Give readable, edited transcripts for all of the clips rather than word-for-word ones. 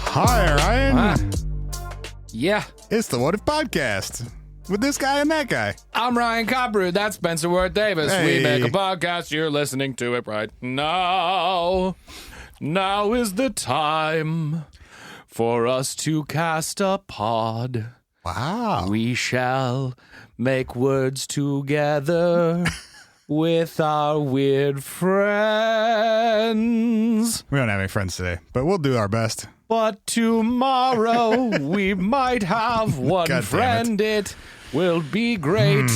Hi, Ryan. Yeah. It's the What If Podcast with this guy and that guy. I'm Ryan Cobru. That's Spencer Ward Davis. Hey. We make a podcast. You're listening to it right now. Now is the time for us to cast a pod. Wow. We shall make words together with our weird friends. We don't have any friends today, but we'll do our best. But tomorrow we might have one God damn friend. It will be great.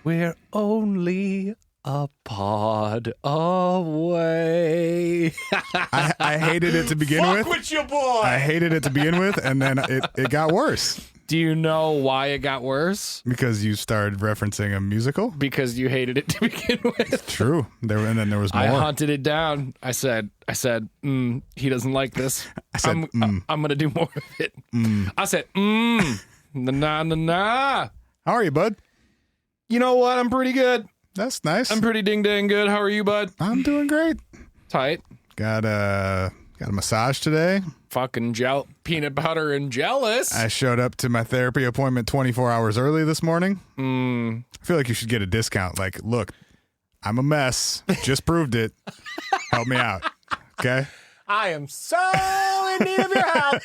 We're only a pod away. I hated it to begin Fuck with. with you, boy. I hated it to begin with, and then it got worse Do you know why it got worse? because you started referencing a musical. Because you hated it to begin with. True. And then there was more. I hunted it down. I said, he doesn't like this. I said, I'm going to do more of it. I said, nah. How are you, bud? You know what? I'm pretty good. That's nice. I'm pretty ding good. How are you, bud? I'm doing great. Tight. Got a massage today. Fucking peanut butter and jealous. I showed up to my therapy appointment 24 hours early this morning. I feel like you should get a discount. Like, look, I'm a mess. Just proved it. Help me out. Okay? I am so in need of your help.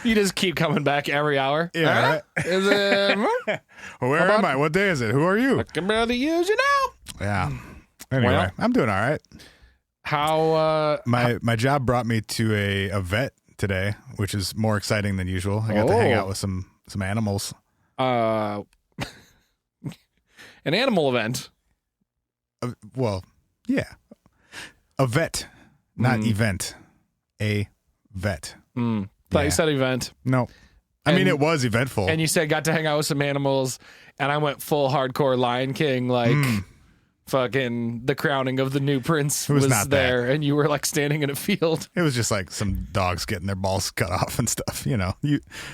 You just keep coming back every hour. Yeah, right. Is it? Where am I? What day is it? Who are you? I can barely use you now. Yeah. Anyway, Well, I'm doing all right. How? My job brought me to a vet today, which is more exciting than usual. I got to hang out with some animals. An animal event. Well, yeah. A vet, not event. A vet. Thought you said event. No. I mean, it was eventful. And you said got to hang out with some animals, and I went full hardcore Lion King, like fucking the crowning of the new prince was not there, and you were like standing in a field. It was just like some dogs getting their balls cut off and stuff,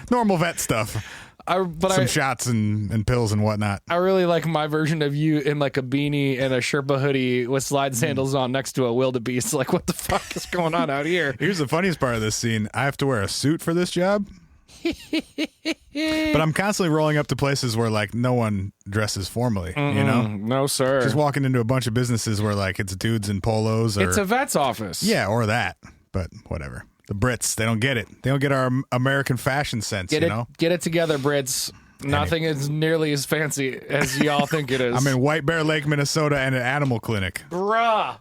normal vet stuff. Some shots and pills and whatnot. I really like my version of you in like a beanie and a Sherpa hoodie with slide sandals on next to a wildebeest. Like, what the fuck is going on out here? Here's the funniest part of this scene. I have to wear a suit for this job. But I'm constantly rolling up to places where like no one dresses formally, No, sir. Just walking into a bunch of businesses where like it's dudes in polos or It's a vet's office. yeah, or that. But whatever. The Brits, they don't get it. They don't get our American fashion sense, Get it together, Brits. Nothing is nearly as fancy as y'all think it is. I'm in White Bear Lake, Minnesota, and an animal clinic. Bruh.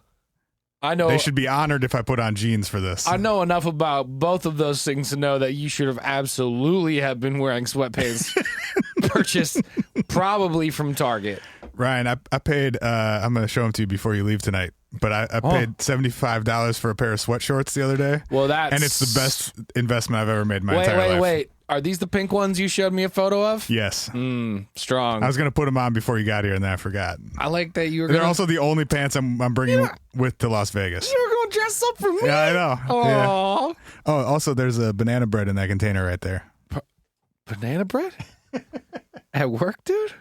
I know. They should be honored if I put on jeans for this. I know enough about both of those things to know that you should have absolutely have been wearing sweatpants purchased probably from Target. Ryan, I paid, I'm going to show them to you before you leave tonight, but I paid $75 for a pair of sweat shorts the other day. Well, and it's the best investment I've ever made in my entire life. Wait. Are these the pink ones you showed me a photo of? Yes. Strong. I was going to put them on before you got here, and then I forgot. I like that you were They're also the only pants I'm bringing with to Las Vegas. You were going to dress up for me? Yeah, I know. Aww. Yeah. Oh, also, there's a banana bread in that container right there. Banana bread? At work, dude?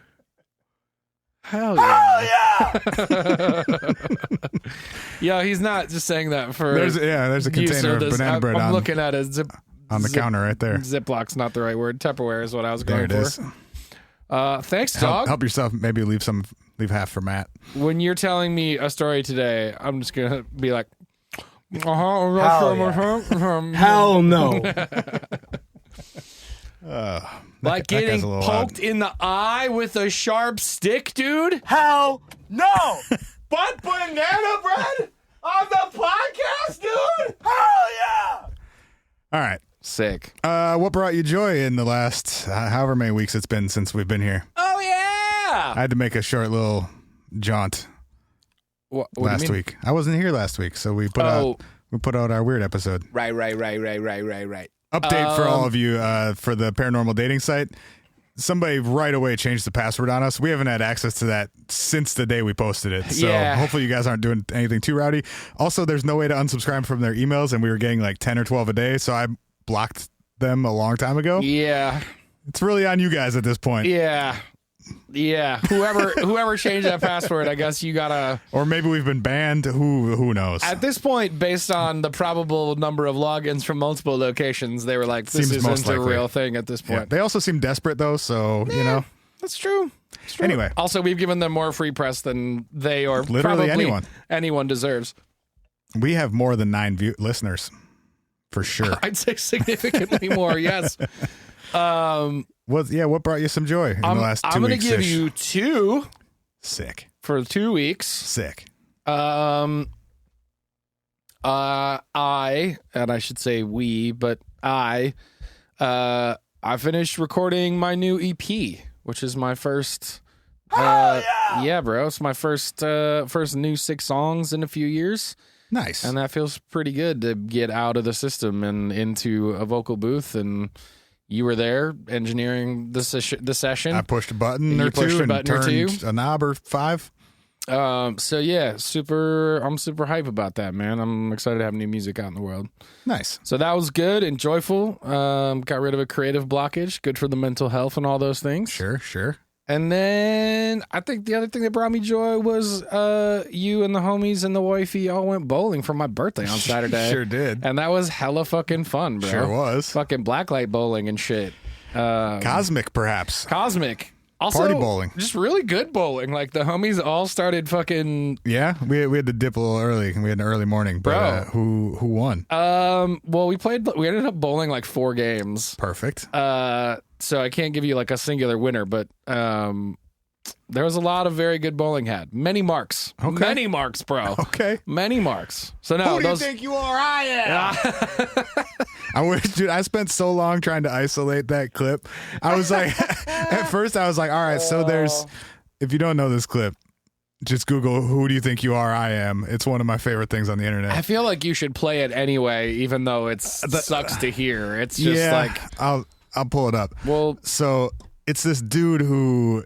Hell yeah. Yeah, he's not just saying that for... There's a container of banana bread I'm looking at a zip... on the counter right there. Ziplock's not the right word. Tupperware is what I was going there for. It is. Thanks, dog. Help yourself. Maybe leave half for Matt. When you're telling me a story today, I'm just going to be like... Hell no. Like getting poked in the eye with a sharp stick, dude? Hell no. But banana bread on the podcast, dude? Hell yeah. All right. Sick. What brought you joy in the last however many weeks it's been since we've been here? Oh, yeah. I had to make a short little jaunt What last week. I wasn't here last week, so we put out our weird episode. Right. Update for all of you for the paranormal dating site. somebody right away changed the password on us. We haven't had access to that since the day we posted it. So hopefully you guys aren't doing anything too rowdy. Also, there's no way to unsubscribe from their emails, and we were getting like 10 or 12 a day. So I blocked them a long time ago. Yeah. It's really on you guys at this point. Yeah. Whoever changed that password, I guess you gotta. Or maybe we've been banned. Who knows? At this point, based on the probable number of logins from multiple locations, they were like, "This Seems most isn't a likely. real thing." At this point, Yeah. They also seem desperate though, so you know. that's true. Anyway, Also, we've given them more free press than they or Literally probably anyone deserves. we have more than 9 listeners, for sure. I'd say significantly more. Yes. What brought you some joy in the last 2 weeks? I'm going to give you 2 Sick. for 2 weeks. Sick. I and I should say we, but I finished recording my new EP, which is my first. Yeah, bro, it's my first new 6 songs in a few years. Nice. And that feels pretty good to get out of the system and into a vocal booth. And you were there engineering the session. I pushed a button You or pushed two a button or and two. turned a knob or 5. So yeah, I'm super hype about that, man. I'm excited to have new music out in the world. Nice. So that was good and joyful. Got rid of a creative blockage, good for the mental health and all those things. Sure. And then I think the other thing that brought me joy was you and the homies and the wifey all went bowling for my birthday on Saturday. Sure did. And that was hella fucking fun, bro. Sure was. Fucking blacklight bowling and shit. Cosmic, perhaps. Cosmic. Also, Party bowling. Just really good bowling. Like the homies all started fucking. Yeah, we had to dip a little early. We had an early morning. But, who won? Well, we ended up bowling like 4 games. Perfect. So I can't give you like a singular winner, but there was a lot of very good bowling had. Many marks. Okay. Many marks, bro. Okay. Many marks. So no, Who do you think you are? I am. I wish, dude. I spent so long trying to isolate that clip. I was like, at first, I was like, all right. So there's, if you don't know this clip, just Google "Who do you think you are? I am." It's one of my favorite things on the internet. I feel like you should play it anyway, even though it sucks to hear. It's just like I'll pull it up. Well, So it's this dude who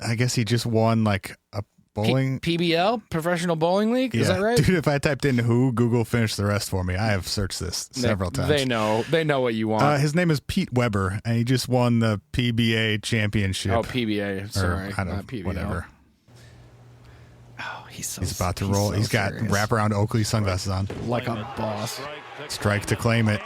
I guess he just won like a bowling PBL, Professional Bowling League. Is that right? Dude, if I typed in "who," Google finished the rest for me. I have searched this several times. They know what you want. His name is Pete Weber, and he just won the PBA championship. Oh, PBA. Sorry, I don't, not PBL. whatever. Oh, he's About to roll. so He's got serious. wraparound Oakley sunglasses on. Like a boss. Strike to claim it.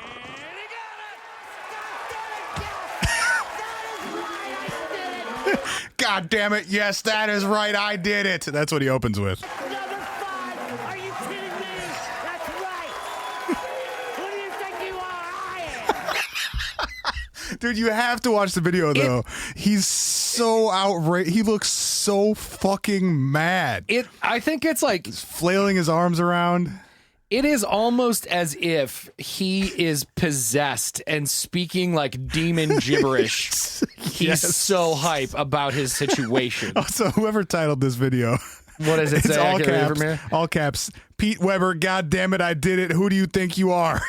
God damn it. Yes, that is right. I did it. That's what he opens with. Another 5. Are you kidding me? That's right. Who do you think you are? I am. Dude, you have to watch the video, though. He's so outraged. He looks so fucking mad. I think it's like Flailing his arms around. it is almost as if he is possessed and speaking like demon gibberish. He's so hype about his situation. Also, whoever titled this video. What does it It's say? all I can read it caps. from here. All caps. Pete Weber, God damn it, I did it. Who do you think you are?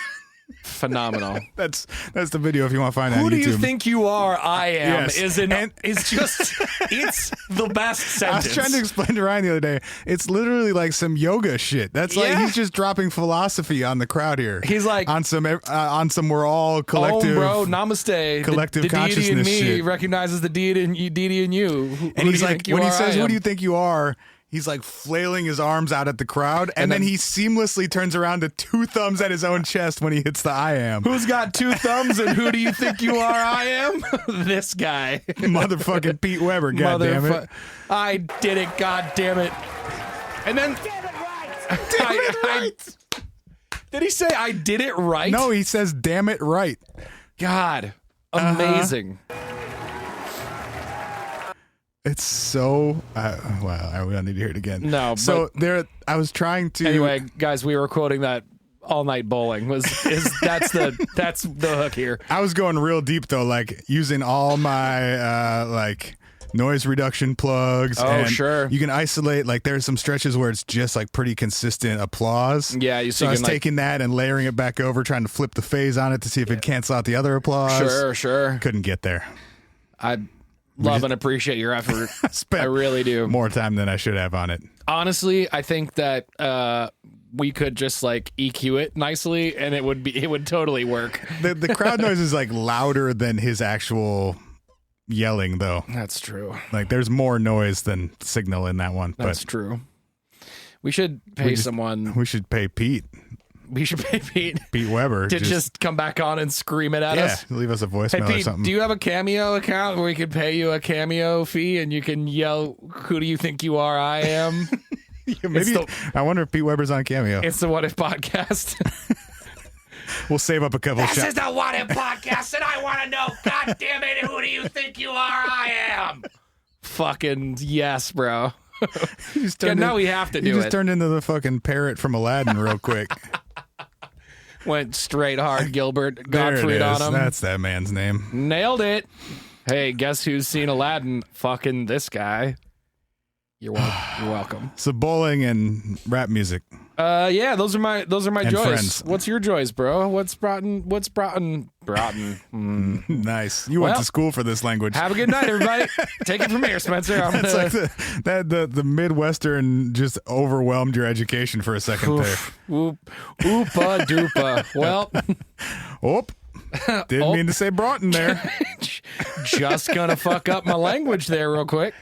Phenomenal. That's the video if you want to find it Who on do YouTube. you think you are? I am. Yes. Is just it's the best I sentence. was trying to explain to Ryan the other day. It's literally like some yoga shit. That's like Yeah. he's just dropping philosophy on the crowd here. He's like on some we're all collective. Oh, bro, namaste. collective the deity in consciousness me shit. recognizes the deity in you. Who And do he's you like, think you when he are? says, I "Who do am." you think you are?" He's like flailing his arms out at the crowd, and then he seamlessly turns around to 2 thumbs at his own chest when he hits the "I am." Who's got 2 thumbs and who do you think you are? I am this guy. Motherfucking Pete Weber, God damn it. I did it, god damn it. And then Damn it right. did he say I did it right? No, he says, "Damn it, right." God. Amazing. It's so wow. We don't need to hear it again. No, So there, I was trying to. Anyway, guys, we were quoting that all night bowling that's the hook here. I was going real deep though, like using all my like noise reduction plugs. Oh, and sure. You can isolate, like there's some stretches where it's just like pretty consistent applause. Yeah, so I was taking that and layering it back over, trying to flip the phase on it to see if it'd cancel out the other applause. Sure. Couldn't get there. love and appreciate your effort. Spent I really do. more time than I should have on it. Honestly, I think that we could just like EQ it nicely, and it would totally work. The crowd noise is like louder than his actual yelling, though. That's true. Like there's more noise than signal in that one. That's true. We should pay someone. We should pay Pete. We should pay Pete Weber to just come back on and scream it at us. Leave us a Hey voicemail Pete, or something. do you have a Cameo account where we could pay you a Cameo fee and you can yell, "Who do you think you are? I am." Maybe I wonder if Pete Weber's on Cameo. It's the What If podcast. We'll save up a couple This shots. is the What If podcast, and I want to know, God damn it, who do you think you are? I am. Fucking yes, bro. Yeah, now we have to do You just it. turned into the fucking parrot from Aladdin real quick. Went straight hard, Gilbert There it Gottfried is. on him. That's that man's name. Nailed it. Hey, guess who's seen Aladdin? Fucking this guy. You're welcome. So bowling and rap music. Yeah, those are my And joys. friends. What's your joys, bro? What's Broughton? Nice. You went Well, to school for this language. Have a good night, everybody. Take it from here, Spencer. I'm That's gonna, like the Midwestern just overwhelmed your education for a second there. Oopa doopa. Well, Oop. Didn't mean to say Broughton there. just gonna fuck up my language there real quick.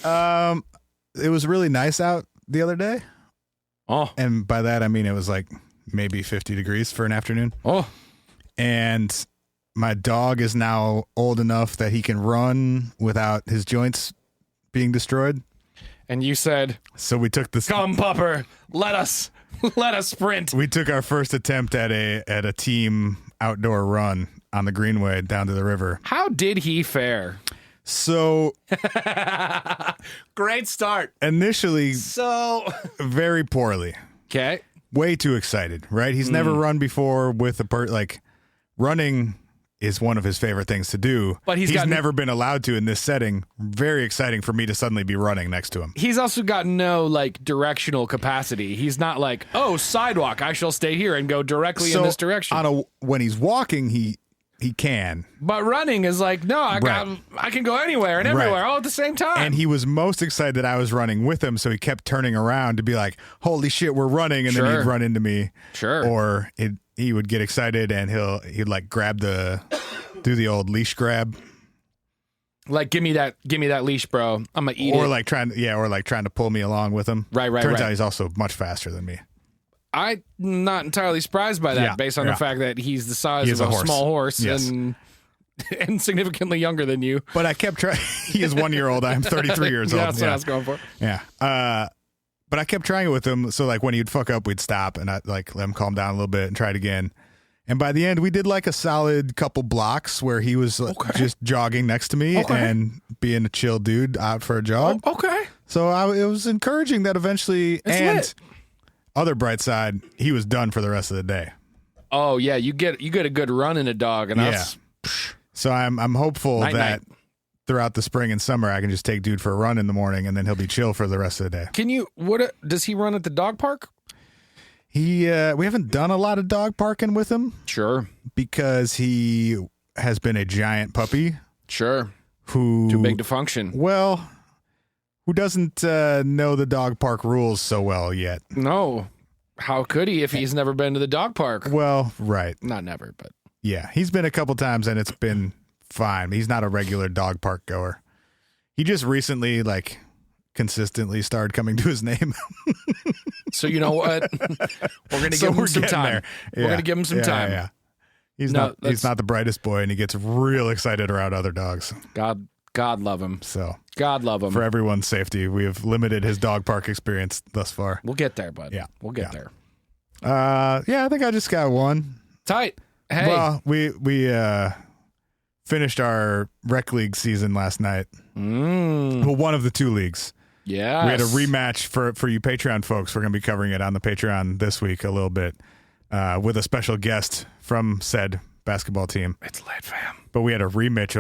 It was really nice out the other day. Oh, And by that, I mean it was like maybe 50 degrees for an afternoon. oh, And my dog is now old enough that he can run without his joints being destroyed. and you said, So we took this. "Come, pupper, let us sprint." We took our first attempt at a team outdoor run on the Greenway down to the river. How did he fare? So Great start. initially, So, very poorly. okay. Way too excited, right? He's never run before with like running is one of his favorite things to do. But he's gotten- never been allowed to in this setting. Very exciting for me to suddenly be running next to him. He's also got no like directional capacity. He's not like, "Oh, sidewalk, I shall stay here and go directly in this direction." When he's walking, he can. But running is like, "No, I can go anywhere and everywhere all at the same time." And he was most excited that I was running with him, so he kept turning around to be like, "Holy shit, we're running!" And then Sure. he'd run into me. Sure. Or he would get excited and he'd like do the old leash grab, like, give me that leash, bro. I'm gonna eat it. or like trying to pull me along with him. Right. Turns out he's also much faster than me. I'm not entirely surprised by that, Yeah, based on the fact that he's the size He of is a a horse. small horse Yes. and significantly younger than you. But I kept trying. He is 1 year old. I'm 33 years old. Yeah, that's what I was going for. Yeah. But I kept trying it with him. So like when he'd fuck up, we'd stop and I'd like let him calm down a little bit and try it again. And by the end, we did like a solid couple blocks where he was just jogging next to me and being a chill dude out for a jog. Okay. So it was encouraging that eventually, and lit. other bright side, he was done for the rest of the day. Oh yeah, you get a good run in a dog, and that's So I'm hopeful Night, that night. throughout the spring and summer, I can just take dude for a run in the morning and then he'll be chill for the rest of the day. Can you? What does he run at the dog park? We haven't done a lot of dog parking with him Sure, because he has been a giant puppy sure. who Too big to function. Well, who doesn't know the dog park rules so well yet? No, how could he if he's never been to the dog park? Well, right. Not never, but Yeah, he's been a couple times and it's been fine. He's not a regular dog park goer. He just recently, like, consistently started coming to his name. so you know what? We're gonna give him some time. We're gonna give him some time. Yeah. He's No, he's not the brightest boy, and he gets real excited around other dogs. God love him. So God love him. for everyone's safety, we have limited his dog park experience thus far. We'll get there, bud. Yeah, we'll get yeah. there. Yeah, I think I just got one. Tight. Hey, Well, we finished our rec league season last night. Well, one of the two leagues. yeah. We had a rematch for you Patreon folks. We're going to be covering it on the Patreon this week a little bit with a special guest from said basketball team. It's lit, fam. But we had a rematch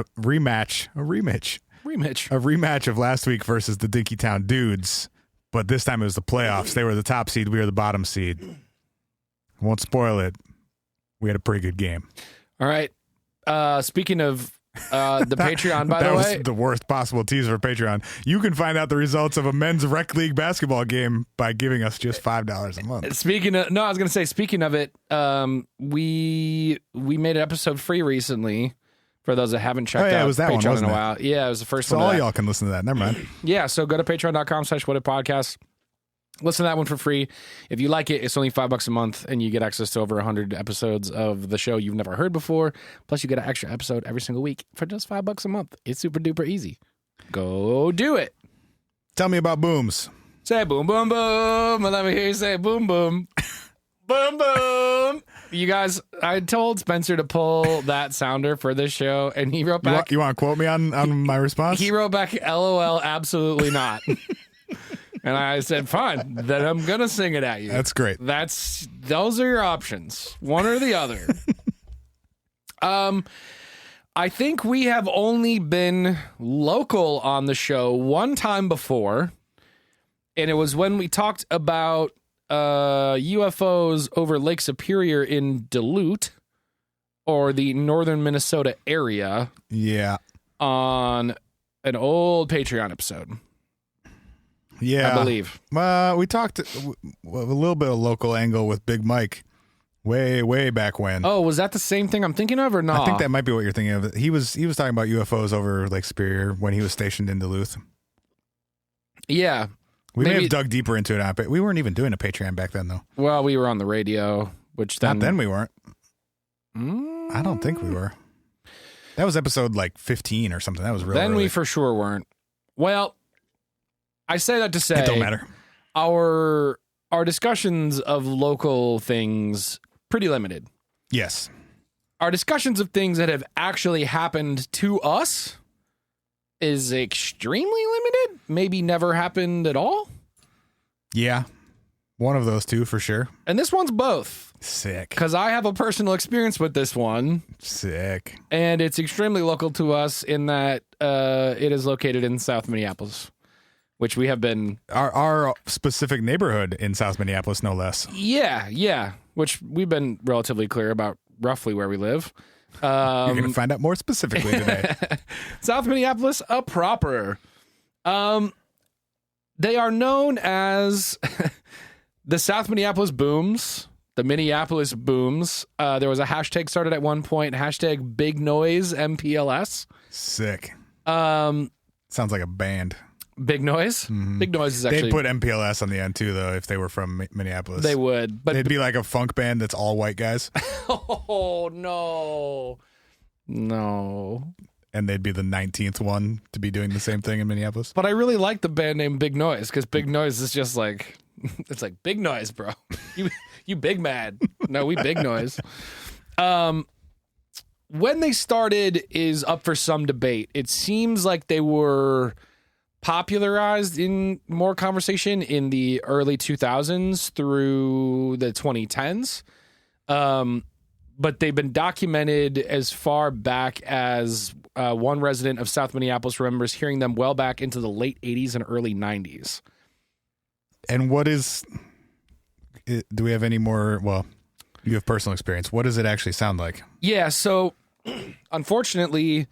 of last week versus the Dinkytown Dudes. But this time it was the playoffs. They were the top seed. We were the bottom seed. I won't spoil it. We had a pretty good game. All right. Speaking of The Patreon, by the That way. was the worst possible teaser for Patreon. You can find out the results of a men's rec league basketball game by giving us just $5 a month. Speaking of it, we made an episode free recently for those that haven't checked out it was that Patreon one, wasn't in a it? while. Yeah, it was the first So one. all y'all can listen to that. Never mind. Yeah, so go to patreon.com/whatitpodcast. Listen to that one for free. If you like it, it's only $5 a month, and you get access to over 100 episodes of the show you've never heard before. Plus, you get an extra episode every single week for just $5 a month. It's super duper easy. Go do it. Tell me about booms. Say boom, boom, boom. And let me hear you say boom, boom. Boom, boom. You guys, I told Spencer to pull that sounder for this show, and he wrote back. You want to quote me on my response? He wrote back, LOL, absolutely not. And I said, fine, then I'm going to sing it at you. That's great. Those are your options, one or the other. I think we have only been local on the show one time before, and it was when we talked about UFOs over Lake Superior in Duluth, or the northern Minnesota area. Yeah. On an old Patreon episode. Yeah. I believe. We talked a little bit of local angle with Big Mike way back when. Oh, was that the same thing I'm thinking of or not? I think that might be what you're thinking of. He was talking about UFOs over Lake Superior when he was stationed in Duluth. Yeah. We may have dug deeper into it, but we weren't even doing a Patreon back then, though. Well, we were on the radio, which then... Not then we weren't. I don't think we were. That was episode like 15 or something. That was real Then early. we for sure weren't. Well, I say that to say... It don't matter. Our discussions of local things, pretty limited. Yes. Our discussions of things that have actually happened to us is extremely limited. Maybe never happened at all. Yeah. One of those two for sure. And this one's both. Sick. Because I have a personal experience with this one. Sick. And it's extremely local to us in that it is located in South Minneapolis, which we have been... Our specific neighborhood in South Minneapolis, no less. Yeah. Which we've been relatively clear about roughly where we live. You're going to find out more specifically today. South Minneapolis, proper. They are known as the South Minneapolis Booms, the Minneapolis Booms. There was a hashtag started at one point, hashtag Big Noise MPLS. Sick. Sounds like a band. Big Noise? Mm-hmm. Big Noise is actually... They'd put MPLS on the end too, though, if they were from Minneapolis. They would. But they'd be like a funk band that's all white guys. Oh, no. No. And they'd be the 19th one to be doing the same thing in Minneapolis. But I really like the band name Big Noise, because Big Noise is just like... It's like, big noise, bro. You big mad. No, we big noise. When they started is up for some debate. It seems like they were popularized in more conversation in the early 2000s through the 2010s. But they've been documented as far back as one resident of South Minneapolis remembers hearing them well back into the late 80s and early 90s. And do we have any more? Well, you have personal experience. What does it actually sound like? Yeah. So unfortunately,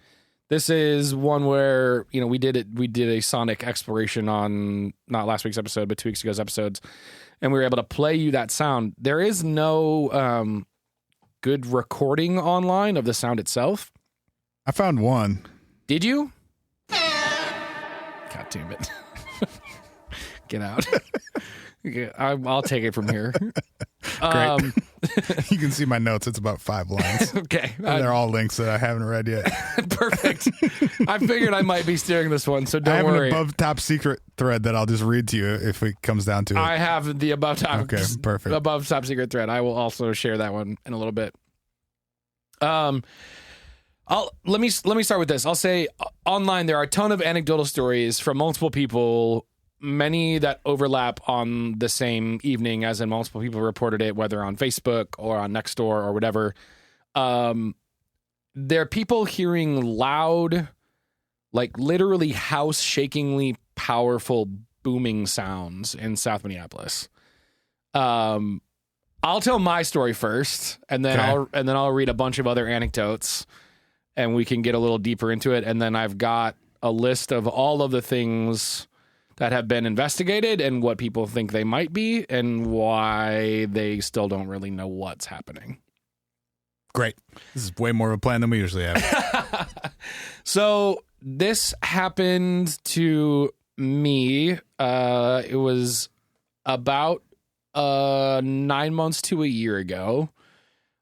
this is one where, we did a sonic exploration on not last week's episode, but 2 weeks ago's episodes. And we were able to play you that sound. There is no, good recording online of the sound itself. I found one. Did you? God damn it. Get out. I'll take it from here. Great. You can see my notes. It's about 5 lines. Okay. They're all links that I haven't read yet. Perfect. I figured I might be steering this one, so don't worry. I have an above top secret thread that I'll just read to you if it comes down to it. I have the above top. Okay, perfect. Above top secret thread. I will also share that one in a little bit. Let me start with this. I'll say online there are a ton of anecdotal stories from multiple people, many that overlap on the same evening, as in multiple people reported it, whether on Facebook or on Nextdoor or whatever. There are people hearing loud, like literally house-shakingly powerful booming sounds in South Minneapolis. I'll tell my story first, and then I'll read a bunch of other anecdotes, and we can get a little deeper into it. And then I've got a list of all of the things that have been investigated and what people think they might be and why they still don't really know what's happening. Great. This is way more of a plan than we usually have. So this happened to me. It was about 9 months to a year ago.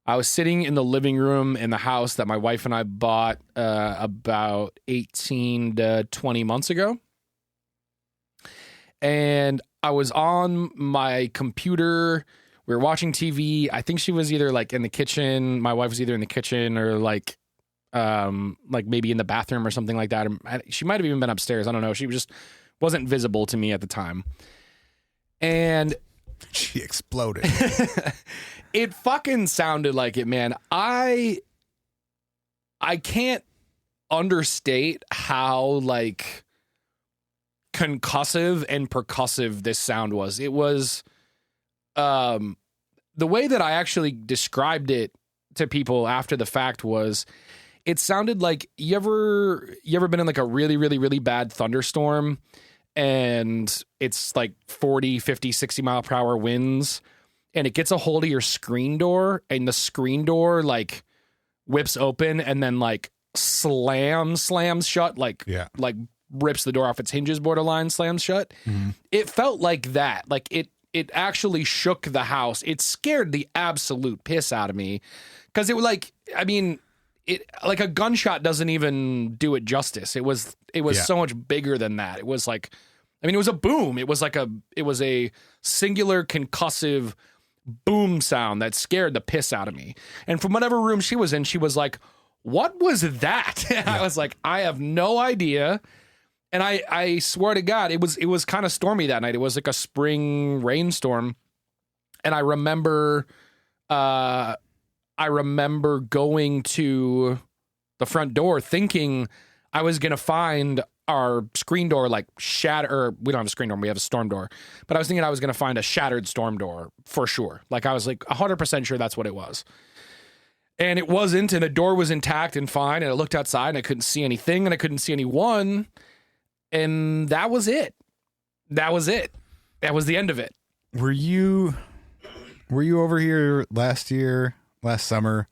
I was sitting in the living room in the house that my wife and I bought about 18 to 20 months ago. And I was on my computer. We were watching TV. I think she was either like in the kitchen. My wife was either in the kitchen or like maybe in the bathroom or something like that. She might have even been upstairs. I don't know. She just wasn't visible to me at the time. And she exploded. It fucking sounded like it, man. I can't understate how like concussive and percussive this sound was. It was the way that I actually described it to people after the fact was it sounded like you ever been in like a really, really, really bad thunderstorm and it's like 40, 50, 60 mile per hour winds and it gets a hold of your screen door and the screen door like whips open and then like slams shut, like rips the door off its hinges, borderline slams shut. Mm-hmm. It felt like that. Like it actually shook the house. It scared the absolute piss out of me because it was like, I mean, it like a gunshot doesn't even do it justice. It was so much bigger than that. It was like, I mean, it was a boom. It was a singular concussive boom sound that scared the piss out of me. And from whatever room she was in, she was like, "What was that?" And I was like, "I have no idea." And I swear to God, it was kind of stormy that night. It was like a spring rainstorm. And I remember going to the front door thinking I was going to find our screen door like shatter, or we don't have a screen door, we have a storm door. But I was thinking I was going to find a shattered storm door for sure. Like I was like 100% sure that's what it was. And it wasn't, and the door was intact and fine. And I looked outside and I couldn't see anything and I couldn't see anyone. And that was it. That was it. That was the end of it. Were you over here last summer,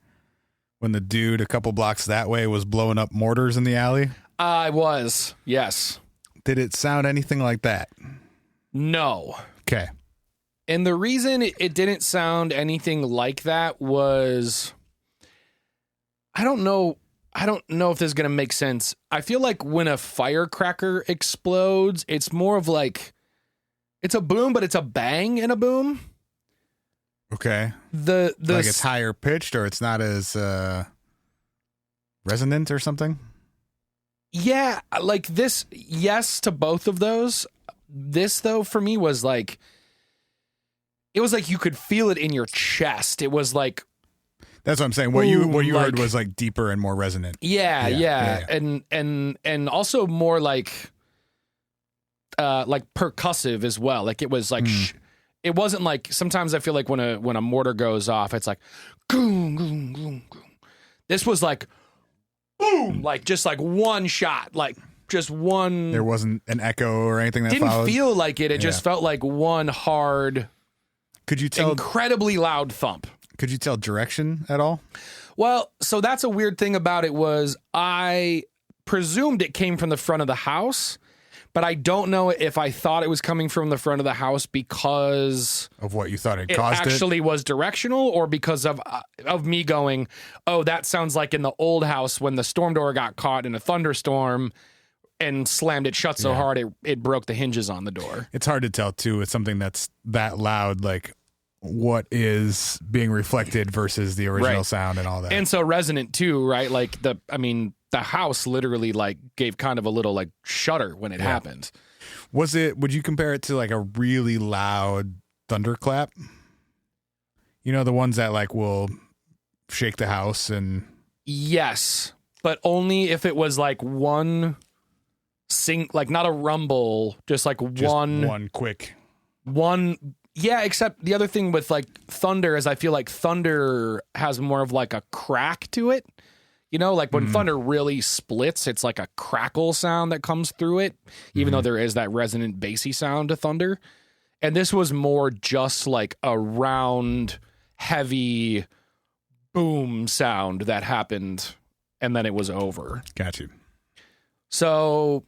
when the dude a couple blocks that way was blowing up mortars in the alley? I was, yes. Did it sound anything like that? No. Okay. And the reason it didn't sound anything like that was, I don't know if this is going to make sense. I feel like when a firecracker explodes, it's more of like, it's a boom, but it's a bang and a boom. Okay. Like it's higher pitched or it's not as resonant or something? Yeah, like this, yes to both of those. This, though, for me was like, it was like you could feel it in your chest. It was like, that's what I'm saying. What you heard was like deeper and more resonant. Yeah. And also more like percussive as well. Like it was like it wasn't like, sometimes I feel like when a mortar goes off, it's like goom, goom, goom, goom. This was like boom, like just like one shot, like just one. There wasn't an echo or anything that didn't followed. Feel like it. It just felt like one hard. Could you tell? Incredibly loud thump. Could you tell direction at all? Well, so that's a weird thing about it was I presumed it came from the front of the house, but I don't know if I thought it was coming from the front of the house because of what you thought it caused it. Actually was directional, or because of me going, oh, that sounds like in the old house when the storm door got caught in a thunderstorm and slammed it shut so hard it broke the hinges on the door. It's hard to tell too with something that's that loud, like what is being reflected versus the original sound and all that. And so resonant too, right? Like the house literally like gave kind of a little like shudder when it happened. Would you compare it to like a really loud thunderclap? You know, the ones that like will shake the house and. Yes, but only if it was like one like not a rumble, just like one quick. Yeah, except the other thing with like thunder is I feel like thunder has more of like a crack to it. You know, like when thunder really splits, it's like a crackle sound that comes through it, even though there is that resonant bassy sound to thunder. And this was more just like a round, heavy boom sound that happened, and then it was over. Got you. So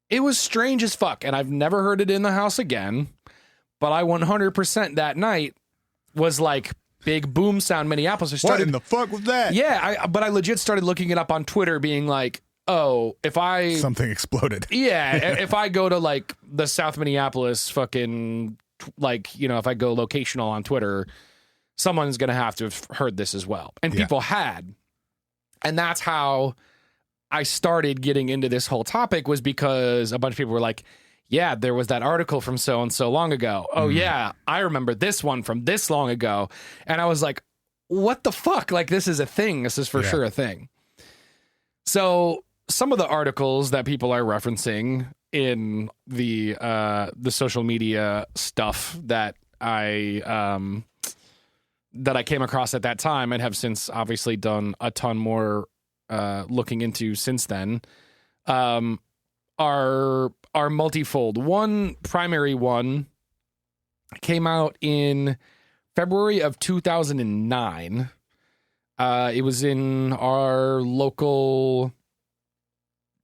it was strange as fuck, and I've never heard it in the house again. But I 100% that night was like, big boom sound Minneapolis. What in the fuck was that? Yeah, but I legit started looking it up on Twitter, being like, oh, if I... Something exploded. Yeah, if I go to, like, the South Minneapolis fucking, like, you know, if I go locational on Twitter, someone's going to have to have heard this as well. And people had. And that's how I started getting into this whole topic, was because a bunch of people were like, yeah, there was that article from so-and-so long ago. Oh, yeah, I remember this one from this long ago. And I was like, what the fuck? Like, this is a thing. This is for sure a thing. So some of the articles that people are referencing in the social media stuff that I came across at that time and have since obviously done a ton more looking into since then are multifold. One primary one came out in February of 2009. It was in our local,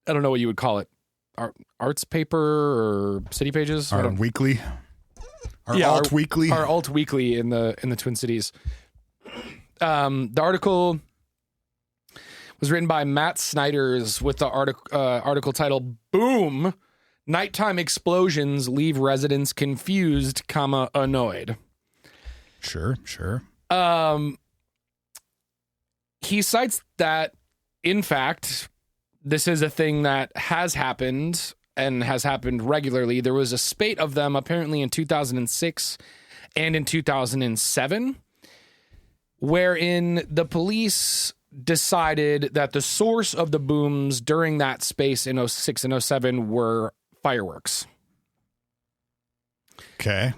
I don't know what you would call it, arts paper or city pages. Our weekly, alt weekly, our alt weekly in the Twin Cities. The article was written by Matt Snyders with the article titled "Boom." Nighttime explosions leave residents confused, annoyed. Sure. He cites that, in fact, this is a thing that has happened and has happened regularly. There was a spate of them apparently in 2006 and in 2007, wherein the police decided that the source of the booms during that space in 06 and 07 were fireworks. Okay.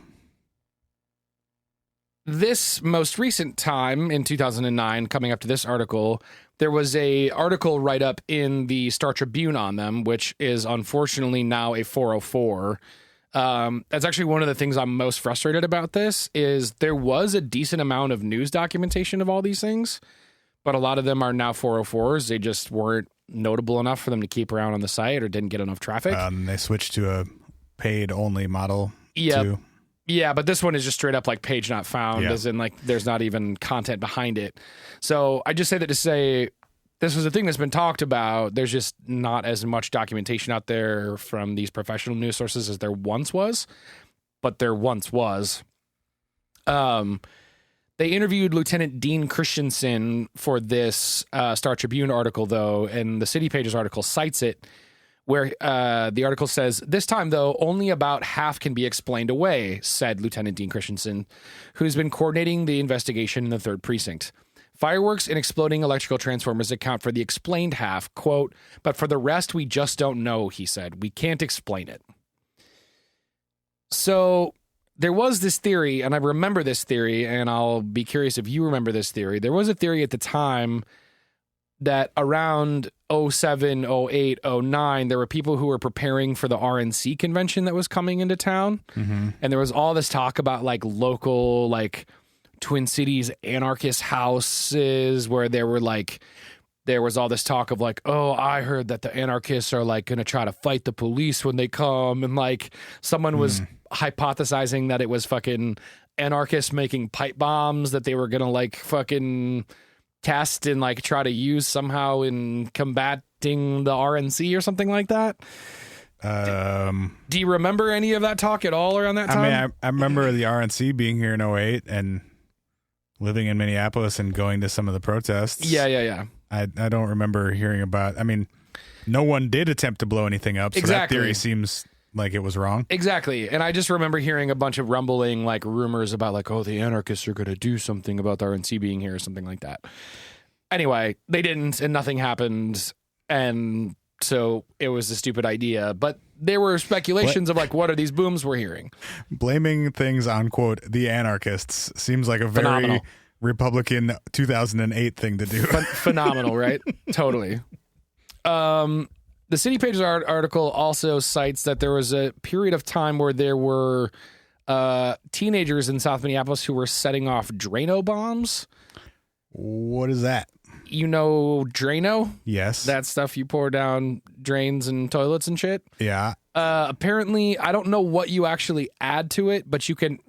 This most recent time in 2009, coming up to this article, there was a article write-up in the Star Tribune on them, which is unfortunately now a 404. That's actually one of the things I'm most frustrated about this, is there was a decent amount of news documentation of all these things, but a lot of them are now 404s. They just weren't notable enough for them to keep around on the site or didn't get enough traffic. They switched to a paid-only model, too. Yeah, but this one is just straight up like page not found, as in like there's not even content behind it. So I just say that to say this was a thing that's been talked about. There's just not as much documentation out there from these professional news sources as there once was, but there once was. They interviewed Lieutenant Dean Christensen for this Star Tribune article, though, and the City Pages article cites it, where the article says, "This time, though, only about half can be explained away," said Lieutenant Dean Christensen, who's been coordinating the investigation in the 3rd Precinct. "Fireworks and exploding electrical transformers account for the explained half, quote, but for the rest, we just don't know," he said. "We can't explain it." So there was this theory, and I remember this theory, and I'll be curious if you remember this theory. There was a theory at the time that around 07, 08, 09, there were people who were preparing for the RNC convention that was coming into town. Mm-hmm. And there was all this talk about like local, like Twin Cities anarchist houses where there was all this talk of like, oh, I heard that the anarchists are like going to try to fight the police when they come. And like someone was hypothesizing that it was fucking anarchists making pipe bombs that they were going to like fucking test and like try to use somehow in combating the RNC or something like that. Do you remember any of that talk at all around that time? I mean, I remember the RNC being here in 08 and living in Minneapolis and going to some of the protests. Yeah. I don't remember hearing about, I mean, no one did attempt to blow anything up. So exactly. That theory seems like it was wrong. Exactly. And I just remember hearing a bunch of rumbling like rumors about like, oh, the anarchists are going to do something about the RNC being here or something like that. Anyway, they didn't and nothing happened. And so it was a stupid idea. But there were speculations of like, what are these booms we're hearing? Blaming things on, quote, the anarchists seems like a very Republican 2008 thing to do. Phenomenal, right? Totally. The City Pages article also cites that there was a period of time where there were teenagers in South Minneapolis who were setting off Drano bombs. What is that? You know Drano? Yes. That stuff you pour down drains and toilets and shit? Yeah. Apparently, I don't know what you actually add to it, but you can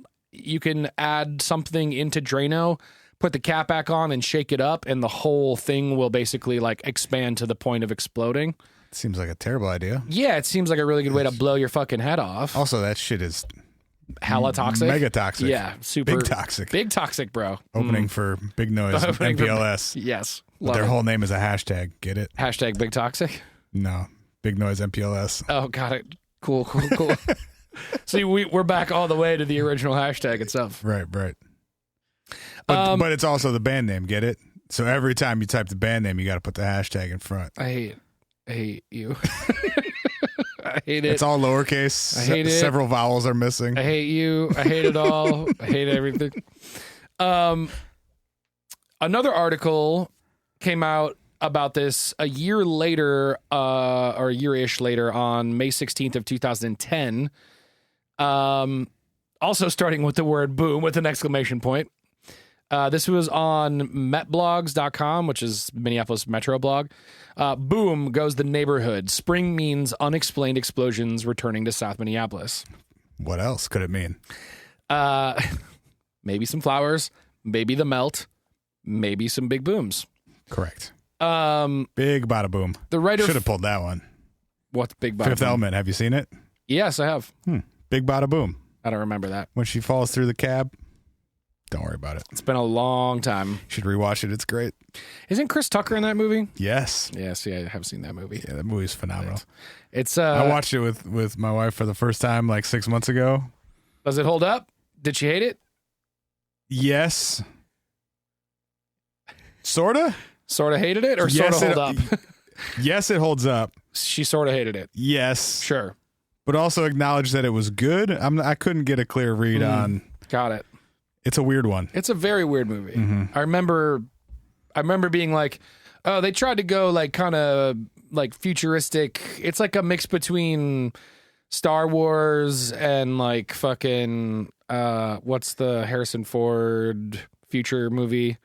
add something into Drano, put the cap back on and shake it up, and the whole thing will basically like expand to the point of exploding. Seems like a terrible idea. Yeah, it seems like a really good way to blow your fucking head off. Also, that shit is hella toxic. Mega toxic. Yeah, super. Big toxic. Big toxic, bro. Opening for Big Noise, Opening for- MPLS. Yes. But their whole name is a hashtag. Get it? Hashtag Big Toxic? No. Big Noise, MPLS. Oh, got it. Cool. See, we're back all the way to the original hashtag itself. Right. But it's also the band name. Get it? So every time you type the band name, you got to put the hashtag in front. I hate you. I hate it. It's all lowercase. I hate it. Several vowels are missing. I hate you. I hate it all. I hate everything. Another article came out about this a year later, or a year-ish later, on May 16th of 2010. Also starting with the word boom with an exclamation point. This was on metblogs.com, which is Minneapolis Metro blog. Boom goes the neighborhood. Spring means unexplained explosions returning to South Minneapolis. What else could it mean? Maybe some flowers, maybe the melt, maybe some big booms. Correct. Big bada boom. The writer should have pulled that one. What's Big Bada Fifth Boom? Element. Have you seen it? Yes, I have. Big bada boom. I don't remember that. When she falls through the cab. Don't worry about it. It's been a long time. You should rewatch it. It's great. Isn't Chris Tucker in that movie? Yes. Yes, yeah, I have seen that movie. Yeah, that movie's phenomenal. It's I watched it with my wife for the first time like 6 months ago. Does it hold up? Did she hate it? Yes. Sorta Hated it, or yes, sorta hold up? Yes, it holds up. She sorta hated it. Yes. Sure. But also acknowledge that it was good. I couldn't get a clear read on. Got it. It's a weird one. It's a very weird movie. Mm-hmm. I remember being like, oh, they tried to go like kind of like futuristic. It's like a mix between Star Wars and like fucking what's the Harrison Ford future movie?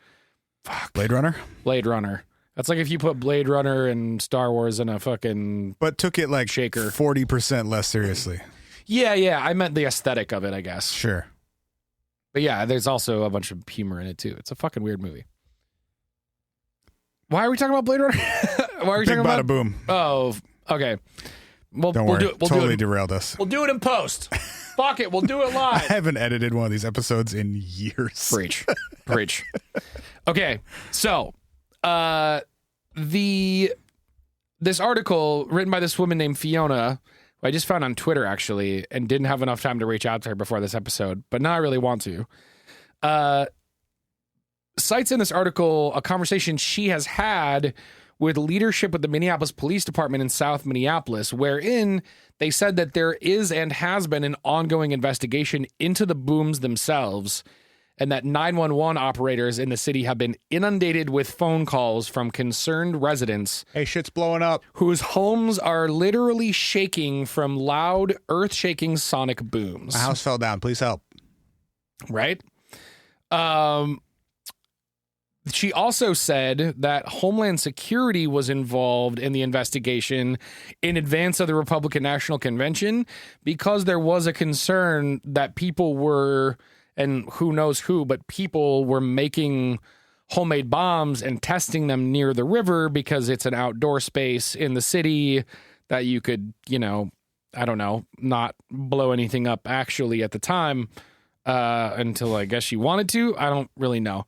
Fuck. Blade Runner? Blade Runner. That's like if you put Blade Runner and Star Wars in a fucking But took it like shaker. 40% less seriously. Yeah. I meant the aesthetic of it, I guess. Sure. But yeah, there's also a bunch of humor in it too. It's a fucking weird movie. Why are we talking about Blade Runner? Why are we Big talking bada about? boom. Oh, okay. Well, Don't we'll worry. do it. We'll totally do it. derailed us. We'll do it in post. Fuck it. We'll do it I live. haven't edited one of these episodes in years. Preach. Okay, so this article written by this woman named Fiona, who I just found on Twitter actually, and didn't have enough time to reach out to her before this episode, but now I really want to. Cites in this article a conversation she has had with leadership with the Minneapolis Police Department in South Minneapolis, wherein they said that there is and has been an ongoing investigation into the booms themselves, and that 911 operators in the city have been inundated with phone calls from concerned residents. Hey, shit's blowing up. Whose homes are literally shaking from loud, earth-shaking sonic booms. My house fell down. Please help. Right? She also said that Homeland Security was involved in the investigation in advance of the Republican National Convention because there was a concern that people were, and who knows who, but people were making homemade bombs and testing them near the river because it's an outdoor space in the city that you could, I don't know, not blow anything up actually at the time until I guess you wanted to. I don't really know.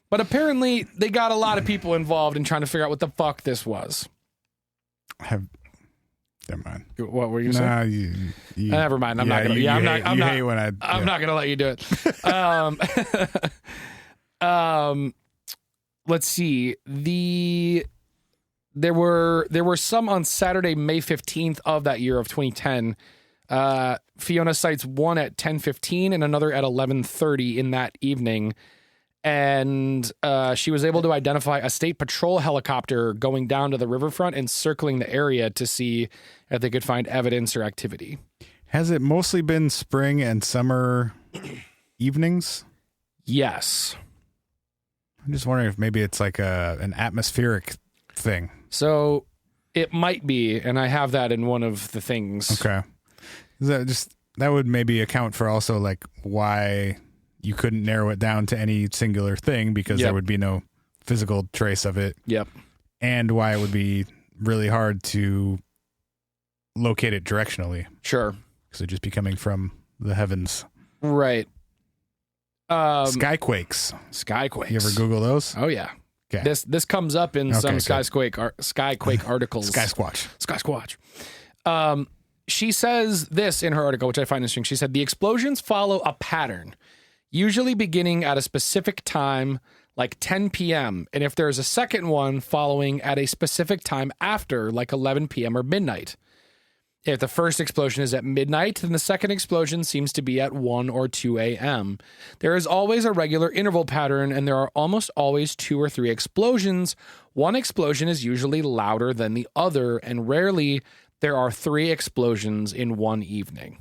But apparently they got a lot of people involved in trying to figure out what the fuck this was. Never mind. What were you saying? You never mind. I'm not gonna. Yeah, I'm not. hate when I'm not gonna let you do it. Let's see. There were some on Saturday, May 15th of that year of 2010. Fiona cites one at 10:15 and another at 11:30 in that evening. And she was able to identify a state patrol helicopter going down to the riverfront and circling the area to see if they could find evidence or activity. Has it mostly been spring and summer evenings? Yes. I'm just wondering if maybe it's like an atmospheric thing. So it might be, and I have that in one of the things. Okay. That would maybe account for also like why you couldn't narrow it down to any singular thing, because there would be no physical trace of it. Yep. And why it would be really hard to locate it directionally. Sure. Because it'd just be coming from the heavens. Right. Skyquakes. You ever Google those? Oh, yeah. Okay. This comes up in some Skyquake articles. Sky Squatch. She says this in her article, which I find interesting. She said, the explosions follow a pattern, usually beginning at a specific time, like 10 p.m., and if there's a second one following at a specific time after, like 11 p.m. or midnight. If the first explosion is at midnight, then the second explosion seems to be at 1 or 2 a.m. There is always a regular interval pattern, and there are almost always 2 or 3 explosions. One explosion is usually louder than the other, and rarely there are 3 explosions in one evening.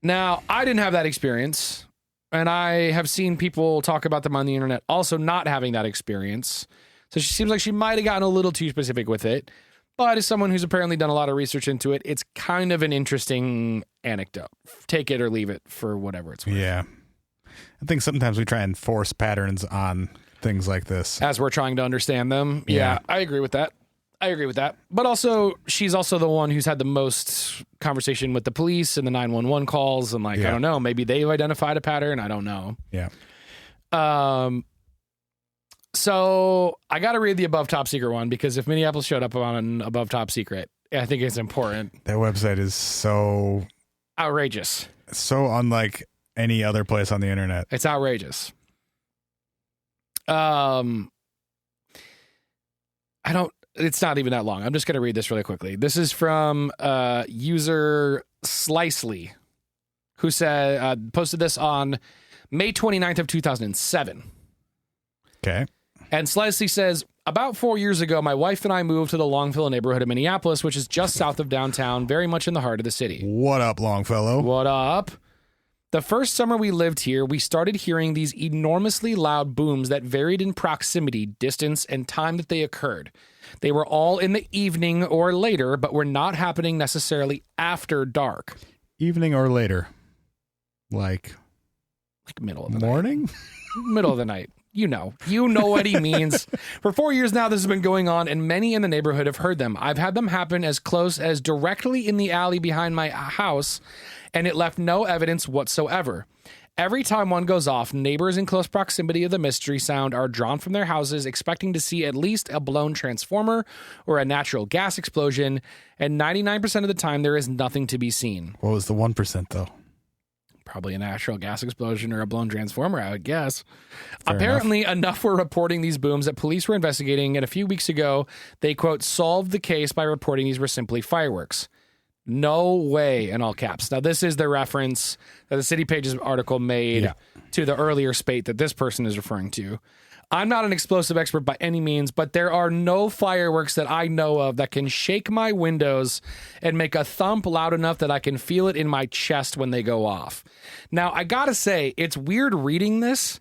Now, I didn't have that experience, and I have seen people talk about them on the internet also not having that experience. So she seems like she might have gotten a little too specific with it. But as someone who's apparently done a lot of research into it, it's kind of an interesting anecdote. Take it or leave it for whatever it's worth. Yeah. I think sometimes we try and force patterns on things like this. As we're trying to understand them. Yeah, I agree with that. But also, she's also the one who's had the most conversation with the police and the 911 calls. And I don't know, maybe they've identified a pattern. I don't know. Yeah. So I got to read the above top secret one, because if Minneapolis showed up on above top secret, I think it's important. That website is so outrageous. So unlike any other place on the internet. It's outrageous. It's not even that long. I'm just going to read this really quickly. This is from user Slicely, who said posted this on May 29th of 2007. Okay. And Slicely says, about 4 years ago, my wife and I moved to the Longfellow neighborhood of Minneapolis, which is just south of downtown, very much in the heart of the city. What up, Longfellow? What up? The first summer we lived here, we started hearing these enormously loud booms that varied in proximity, distance, and time that they occurred. They were all in the evening or later, but were not happening necessarily after dark. Evening or later? Like middle of the morning? Night. Middle of the night. You know what he means. For 4 years now, this has been going on, and many in the neighborhood have heard them. I've had them happen as close as directly in the alley behind my house, and it left no evidence whatsoever. Every time one goes off, neighbors in close proximity of the mystery sound are drawn from their houses, expecting to see at least a blown transformer or a natural gas explosion, and 99% of the time, there is nothing to be seen. What was the 1%, though? Probably a natural gas explosion or a blown transformer, I would guess. Fair Apparently, enough were reporting these booms that police were investigating, and a few weeks ago, they, quote, solved the case by reporting these were simply fireworks. No way, in all caps. Now, this is the reference that the City Pages article made to the earlier spate that this person is referring to. I'm not an explosive expert by any means, but there are no fireworks that I know of that can shake my windows and make a thump loud enough that I can feel it in my chest when they go off. Now, I gotta say, it's weird reading this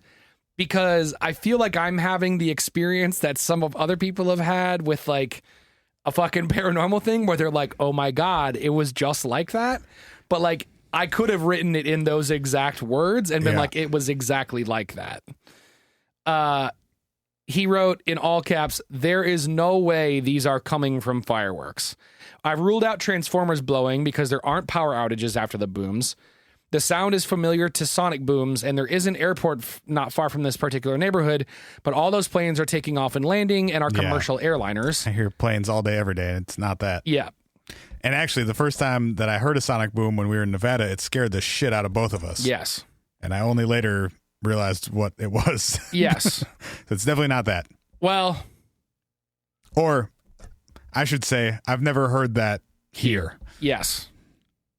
because I feel like I'm having the experience that some of other people have had with like a fucking paranormal thing where they're like, oh my God, it was just like that. But like, I could have written it in those exact words and been like, it was exactly like that. He wrote in all caps, there is no way these are coming from fireworks. I've ruled out transformers blowing because there aren't power outages after the booms. The sound is familiar to sonic booms, and there is an airport not far from this particular neighborhood, but all those planes are taking off and landing and are commercial airliners. I hear planes all day, every day, and it's not that. Yeah. And actually, the first time that I heard a sonic boom when we were in Nevada, it scared the shit out of both of us. Yes. And I only later realized what it was. Yes. So it's definitely not that. Well. Or I should say, I've never heard that here. Yes.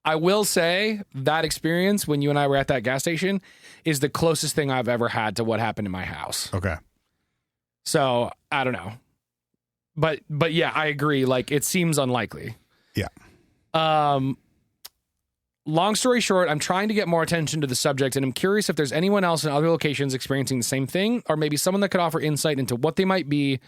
I will say that experience when you and I were at that gas station is the closest thing I've ever had to what happened in my house. Okay. So I don't know. But yeah, I agree. Like, it seems unlikely. Yeah. Long story short, I'm trying to get more attention to the subject, and I'm curious if there's anyone else in other locations experiencing the same thing, or maybe someone that could offer insight into what they might be.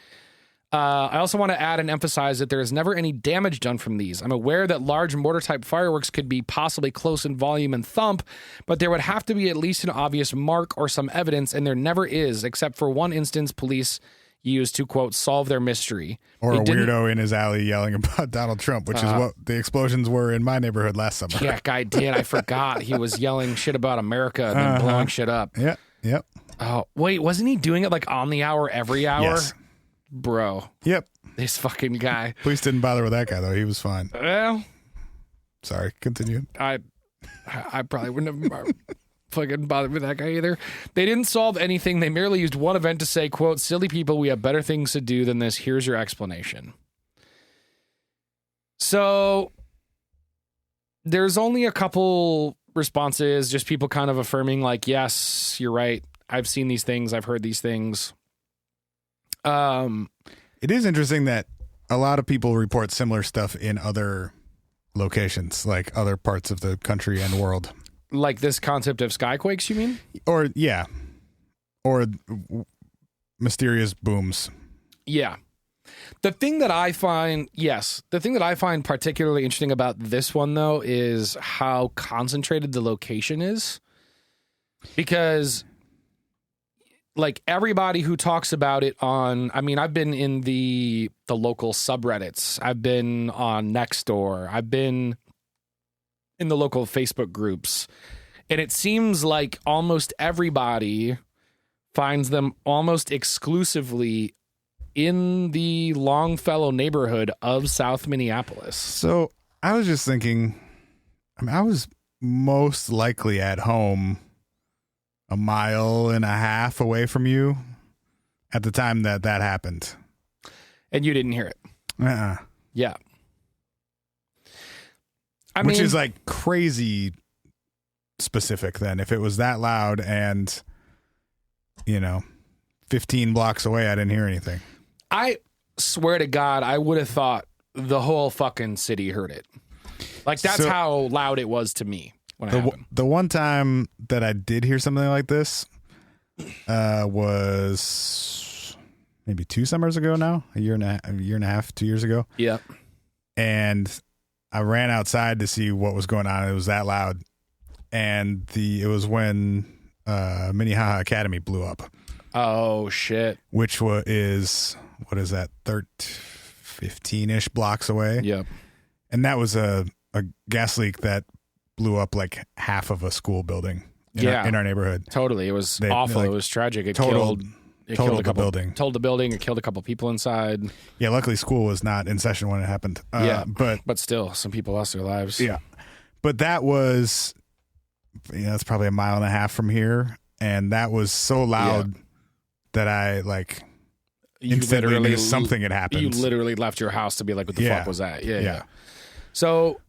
I also want to add and emphasize that there is never any damage done from these. I'm aware that large mortar-type fireworks could be possibly close in volume and thump, but there would have to be at least an obvious mark or some evidence, and there never is, except for one instance police used to, quote, solve their mystery. Or a weirdo in his alley yelling about Donald Trump, which is what the explosions were in my neighborhood last summer. Yeah, guy did. I forgot. He was yelling shit about America and then blowing shit up. Yeah, yep. Oh, wait, wasn't he doing it like on the hour, every hour? Yes. Bro. Yep. This fucking guy. Police didn't bother with that guy, though. He was fine. Well, Sorry, continue. I probably wouldn't have fucking bothered with that guy either. They didn't solve anything. They merely used one event to say, quote, silly people, we have better things to do than this. Here's your explanation. So there's only a couple responses, just people kind of affirming like, yes, you're right. I've seen these things. I've heard these things. It is interesting that a lot of people report similar stuff in other locations, like other parts of the country and world. Like this concept of skyquakes, you mean? Or, yeah. Or mysterious booms. Yeah. The thing that I find particularly interesting about this one, though, is how concentrated the location is. Because, like, everybody who talks about it I've been in the local subreddits. I've been on Nextdoor. I've been in the local Facebook groups. And it seems like almost everybody finds them almost exclusively in the Longfellow neighborhood of South Minneapolis. So I was just thinking, I was most likely at home a mile and a half away from you at the time that happened. And you didn't hear it. Yeah. Which is like crazy specific then. If it was that loud and, 15 blocks away, I didn't hear anything. I swear to God, I would have thought the whole fucking city heard it. Like, that's how loud it was to me when it happened. The one time that I did hear something like this was maybe 2 summers ago now, a year and a half, 2 years ago. Yeah. And I ran outside to see what was going on. It was that loud. And it was when Minnehaha Academy blew up. Oh, shit. Which is, what is that, 15-ish blocks away? Yep. And that was a gas leak that blew up like half of a school building in our neighborhood. Totally. It was awful. It was tragic. It totaled the building. Totaled the building. It killed a couple people inside. Yeah, luckily school was not in session when it happened. But still, some people lost their lives. Yeah. But that was, it's probably a mile and a half from here. And that was so loud that I instantly knew something had happened. You literally left your house to be like, what the fuck was that? Yeah. So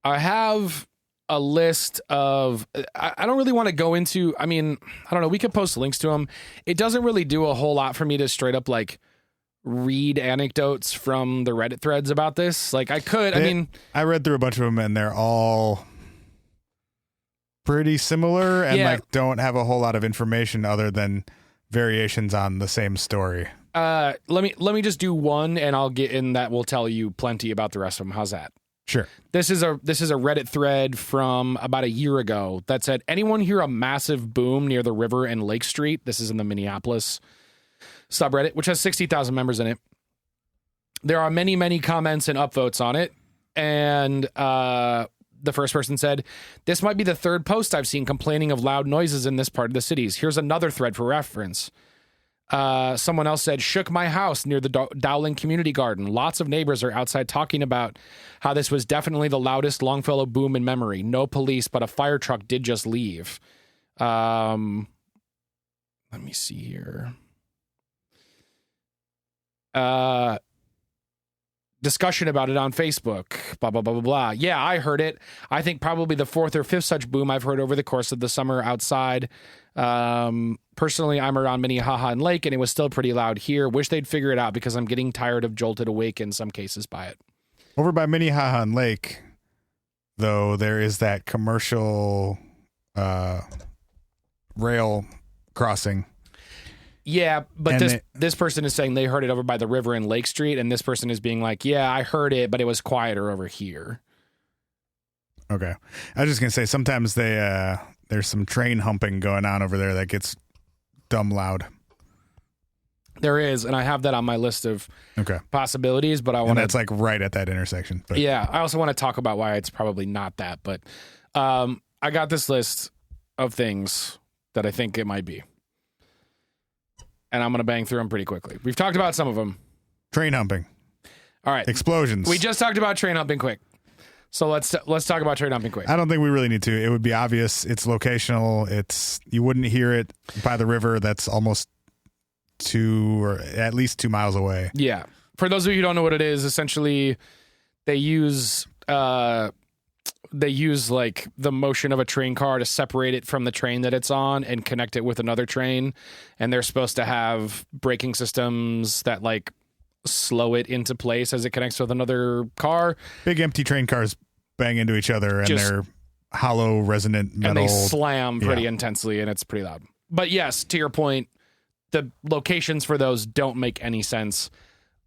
I have a list of, I don't really want to go into, I don't know. We could post links to them. It doesn't really do a whole lot for me to straight up read anecdotes from the Reddit threads about this. Like, I could, I read through a bunch of them and they're all pretty similar and don't have a whole lot of information other than variations on the same story. Let me just do one and I'll get in that will tell you plenty about the rest of them. How's that? Sure. This is a Reddit thread from about a year ago that said, anyone hear a massive boom near the river and Lake Street? This is in the Minneapolis subreddit, which has 60,000 members in it. There are many, many comments and upvotes on it. And the first person said, this might be the third post I've seen complaining of loud noises in this part of the cities. Here's another thread for reference. Someone else said, shook my house near the Dowling Community Garden. Lots of neighbors are outside talking about how this was definitely the loudest Longfellow boom in memory. No police, but a fire truck did just leave. Let me see here. discussion about it on Facebook, blah, blah, blah, blah, blah. Yeah, I heard it. I think probably the fourth or fifth such boom I've heard over the course of the summer outside. Personally, I'm around Minnehaha and Lake, and it was still pretty loud here. Wish they'd figure it out because I'm getting tired of jolted awake in some cases by it. Over by Minnehaha and Lake, though, there is that commercial rail crossing. Yeah, but this person is saying they heard it over by the river in Lake Street, and this person is being like, yeah, I heard it, but it was quieter over here. Okay. I was just going to say, sometimes there's some train humping going on over there that gets dumb loud. There is, and I have that on my list of possibilities, but I want to... that's like right at that intersection. But. Yeah, I also want to talk about why it's probably not that, but I got this list of things that I think it might be. And I'm going to bang through them pretty quickly. We've talked about some of them. Train humping. All right. Explosions. We just talked about train humping quick. So let's talk about train humping quick. I don't think we really need to. It would be obvious. It's locational. You wouldn't hear it by the river that's almost 2 or at least 2 miles away. Yeah. For those of you who don't know what it is, essentially they use like the motion of a train car to separate it from the train that it's on and connect it with another train. And they're supposed to have braking systems that like slow it into place as it connects with another car. Big empty train cars bang into each other and they're hollow, resonant metal. And they slam pretty intensely and it's pretty loud. But yes, to your point, the locations for those don't make any sense.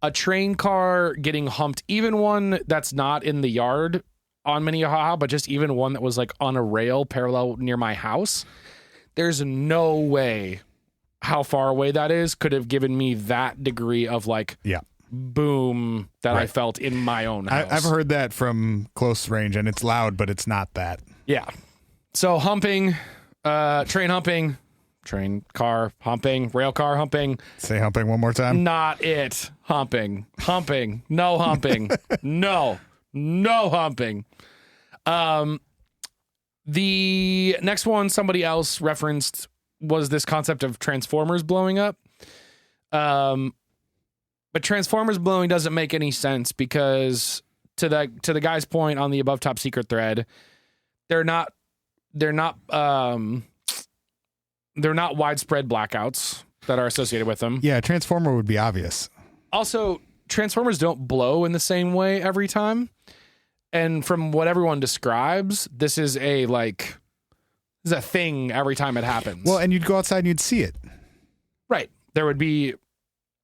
A train car getting humped, even one that's not in the yard on Minnehaha, but just even one that was like on a rail parallel near my house, there's no way how far away that is could have given me that degree of like boom that I felt in my own house. I've heard that from close range and it's loud, but it's not that. Yeah. So humping, train humping, train car humping, rail car humping. Say humping one more time. Not it. Humping, no humping, no humping. The next one somebody else referenced was this concept of Transformers blowing up. But Transformers blowing doesn't make any sense because to the guy's point on the above top secret thread, they're not widespread blackouts that are associated with them. Yeah, Transformer would be obvious. Also, Transformers don't blow in the same way every time. And from what everyone describes, this is a thing every time it happens. Well, and you'd go outside and you'd see it. Right. There would be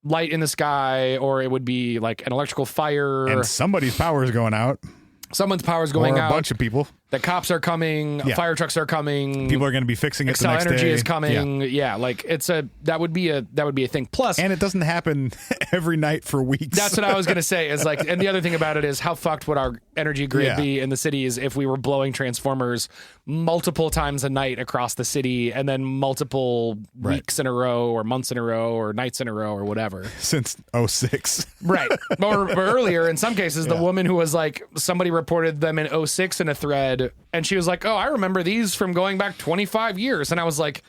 light in the sky, or it would be like an electrical fire. And somebody's power is going out. Someone's power is going out. Or a bunch of people. The cops are coming. Yeah. Fire trucks are coming. People are going to be fixing it the next Energy day. is coming. Yeah, like that would be a thing. Plus, and it doesn't happen every night for weeks. That's what I was going to say. Is like, and the other thing about it is how fucked would our energy grid be in the cities if we were blowing transformers multiple times a night across the city, and then multiple weeks in a row, or months in a row, or nights in a row, or whatever. Since 2006. Right. Or earlier, in some cases, the woman who was like, somebody reported them in 2006 in a thread, and she was like, oh, I remember these from going back 25 years. And I was like,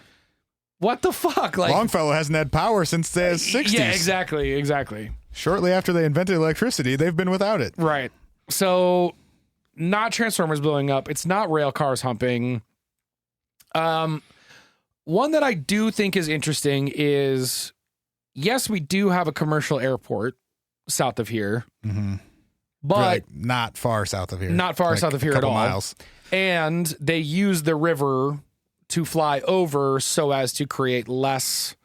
what the fuck? Like, Longfellow hasn't had power since the 60s. Yeah, exactly. Shortly after they invented electricity, they've been without it. Right. So, not Transformers blowing up. It's not rail cars humping. One that I do think is interesting is, yes, we do have a commercial airport south of here. Mm-hmm. But like not far south of here. Not far south of here at all. Miles. And they use the river to fly over so as to create less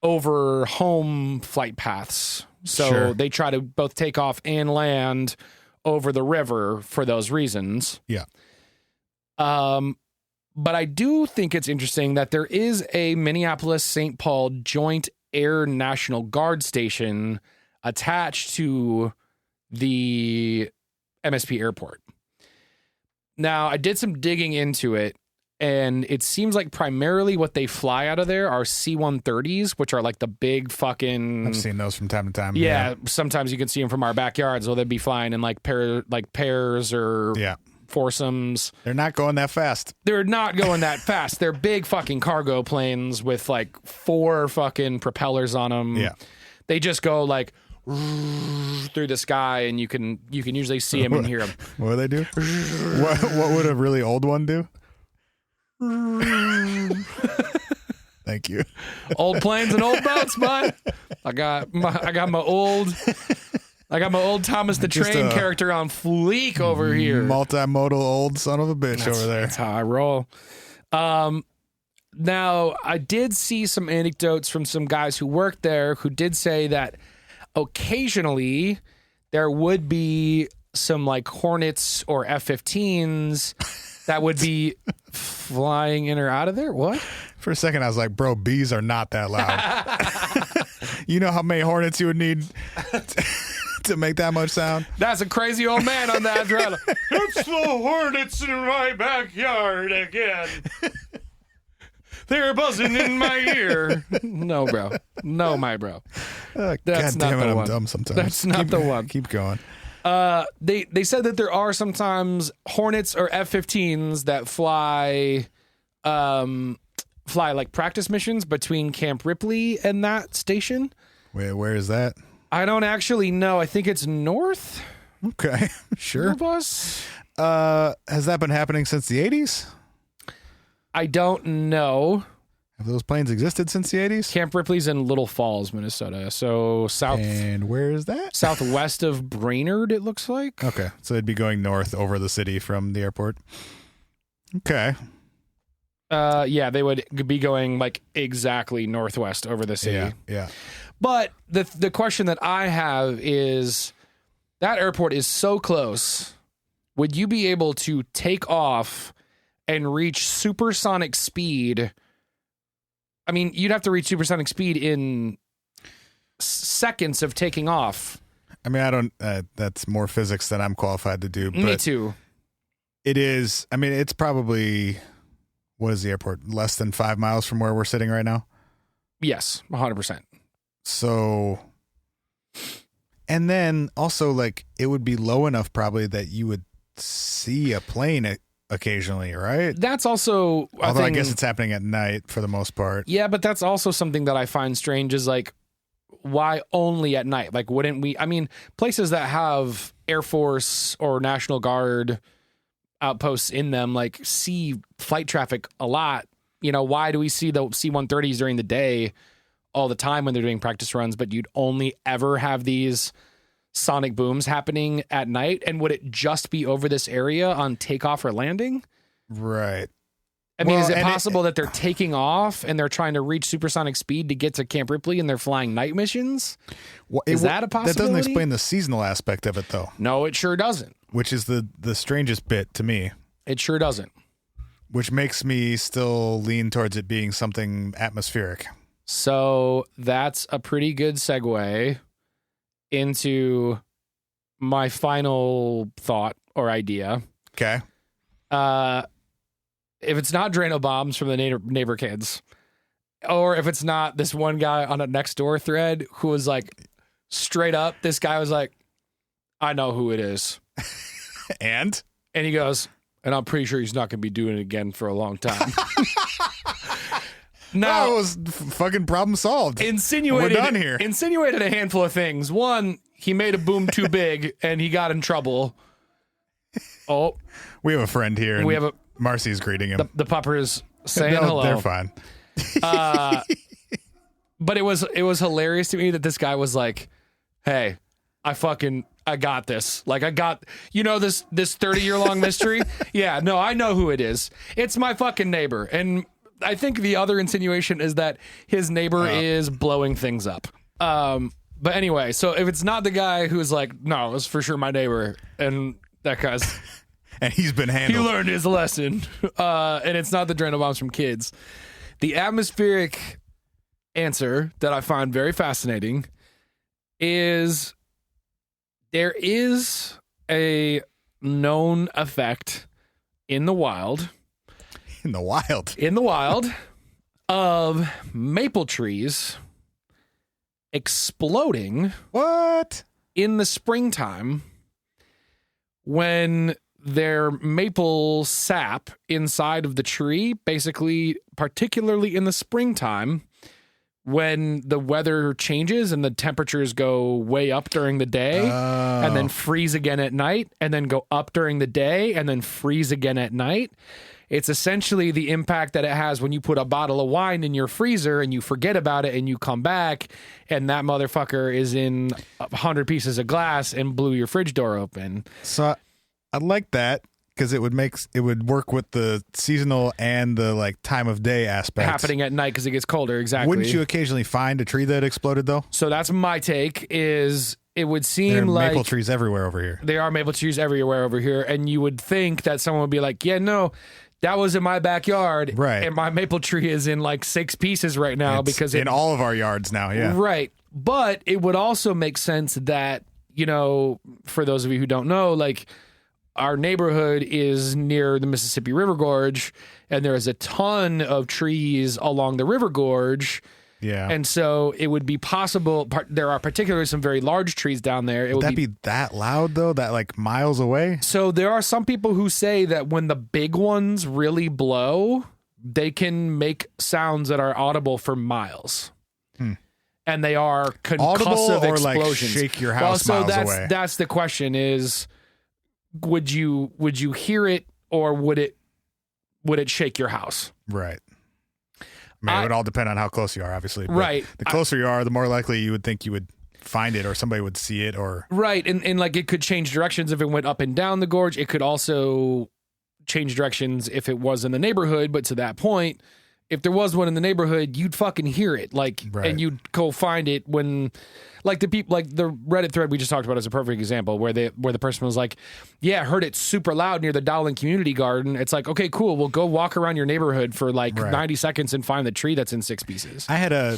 over home flight paths. So they try to both take off and land over the river for those reasons. Yeah. But I do think it's interesting that there is a Minneapolis-St. Paul Joint Air National Guard station attached to the MSP airport. Now, I did some digging into it, and it seems like primarily what they fly out of there are C-130s, which are like the big fucking... I've seen those from time to time. Yeah, sometimes you can see them from our backyards, or they'd be flying in like pairs or foursomes. They're not going that fast. They're not going that fast. They're big fucking cargo planes with like 4 fucking propellers on them. Yeah. They just go like... through the sky, and you can usually see him and hear him. What do they do? What would a really old one do? Thank you. Old planes and old boats, bud. I got my old Thomas the Train character on fleek over here. Multimodal old son of a bitch over there. That's how I roll. Now, I did see some anecdotes from some guys who worked there who did say that occasionally there would be some like Hornets or F-15s that would be flying in or out of there. What? For a second, I was like, bro, bees are not that loud. You know how many Hornets you would need to make that much sound? That's a crazy old man on that trailer. It's the Hornets in my backyard again. They're buzzing in my ear. No, bro. No, my bro. That's God not damn it, the I'm one. dumb sometimes. That's not the one. Keep going. They said that there are sometimes Hornets or F-15s that fly like practice missions between Camp Ripley and that station. Where is that? I don't actually know. I think it's north. Okay, sure. Of us. Has that been happening since the 80s? I don't know. Have those planes existed since the 80s? Camp Ripley's in Little Falls, Minnesota. So south. And where is that? Southwest of Brainerd, it looks like. Okay, so it'd be going north over the city from the airport. Okay. Yeah, they would be going like exactly northwest over the city. Yeah. But the question that I have is, that airport is so close. Would you be able to take off and reach supersonic speed? I mean, you'd have to reach supersonic speed in seconds of taking off. I mean, I don't. That's more physics than I'm qualified to do. But Me too. It is. I mean, it's probably, what is the airport? Less than 5 miles from where we're sitting right now? Yes, 100%. So, and then also, like, it would be low enough probably that you would see a plane occasionally, right? That's also, although I guess it's happening at night for the most part. Yeah, but that's also something that I find strange is like, why only at night? Like, wouldn't we? I mean, places that have Air Force or National Guard outposts in them, like, see flight traffic a lot. You know, why do we see the C-130s during the day all the time when they're doing practice runs, but you'd only ever have these sonic booms happening at night? And would it just be over this area on takeoff or landing? Right. I mean, is it possible that they're taking off and they're trying to reach supersonic speed to get to Camp Ripley and they're flying night missions? Is that a possibility? That doesn't explain the seasonal aspect of it, though. No, it sure doesn't. Which is the strangest bit to me. It sure doesn't. Which makes me still lean towards it being something atmospheric. So that's a pretty good segue into my final thought or idea. Okay. If it's not Drano bombs from the neighbor kids, or if it's not this one guy on a Nextdoor thread who was like, straight up, this guy was like, I know who it is. And he goes, and I'm pretty sure he's not going to be doing it again for a long time. Now, it was fucking problem solved. We're done here. Insinuated a handful of things. One, he made a boom too big and he got in trouble. Oh, we have a friend here. And we have Marcy's greeting him. The pupper is saying hello. They're fine. But it was hilarious to me that this guy was like, "Hey, I got this. Like, I got, this 30-year-long mystery. Yeah, no, I know who it is. It's my fucking neighbor." And I think the other insinuation is that his neighbor is blowing things up. But anyway, so if it's not the guy who's like, no, it's for sure my neighbor, and that guy's and he's been handled. He learned his lesson. And it's not the Drano bombs from kids. The atmospheric answer that I find very fascinating is there is a known effect in the wild of maple trees exploding in the springtime when their maple sap inside of the tree, basically, particularly in the springtime, when the weather changes and the temperatures go way up during the day and then freeze again at night and then go up during the day and then freeze again at night. It's essentially the impact that it has when you put a bottle of wine in your freezer and you forget about it and you come back and that motherfucker is in 100 pieces of glass and blew your fridge door open. So I like that because it would work with the seasonal and the like time of day aspect happening at night because it gets colder. Exactly. Wouldn't you occasionally find a tree that exploded though? So that's my take. Is it would seem there are like maple trees everywhere over here. There are maple trees everywhere over here, and you would think that someone would be like, "Yeah, no." That was in my backyard, right? And my maple tree is in like 6 pieces right now because in all of our yards now, yeah. Right. But it would also make sense that, you know, for those of you who don't know, like our neighborhood is near the Mississippi River Gorge, and there is a ton of trees along the river gorge. Yeah. And so it would be possible. There are particularly some very large trees down there. Would that be that loud, though, that like miles away? So there are some people who say that when the big ones really blow, they can make sounds that are audible for miles. And they are concussive or explosions. Like shake your house miles away? That's the question is, would you hear it or would it shake your house? Right. I mean, it would all depend on how close you are, obviously. But right. The closer you are, the more likely you would think you would find it or somebody would see it or... Right. And like it could change directions if it went up and down the gorge. It could also change directions if it was in the neighborhood. But to that point, if there was one in the neighborhood, you'd fucking hear it. Like, right. And you'd go find it when... Like the people, like the Reddit thread we just talked about is a perfect example where the person was like, "Yeah, I heard it super loud near the Dowling Community Garden." It's like, okay, cool. Well, go walk around your neighborhood for like 90 seconds and find the tree that's in 6 pieces. I had a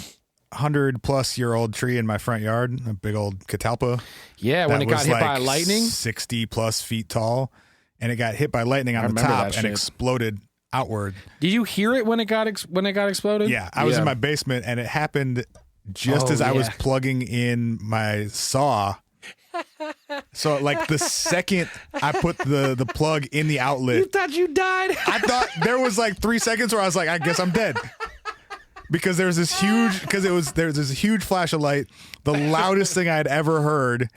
100-plus-year-old tree in my front yard, a big old catalpa. Yeah, when it got hit by lightning, 60+ feet tall, and it got hit by lightning on the top and exploded outward. Did you hear it when it got exploded? Yeah, I was in my basement, and it happened just as I was plugging in my saw. So like the second I put the plug in the outlet, you thought you died. I thought there was like 3 seconds where I was like, I guess I'm dead. Because there was this huge flash of light, the loudest thing I had ever heard,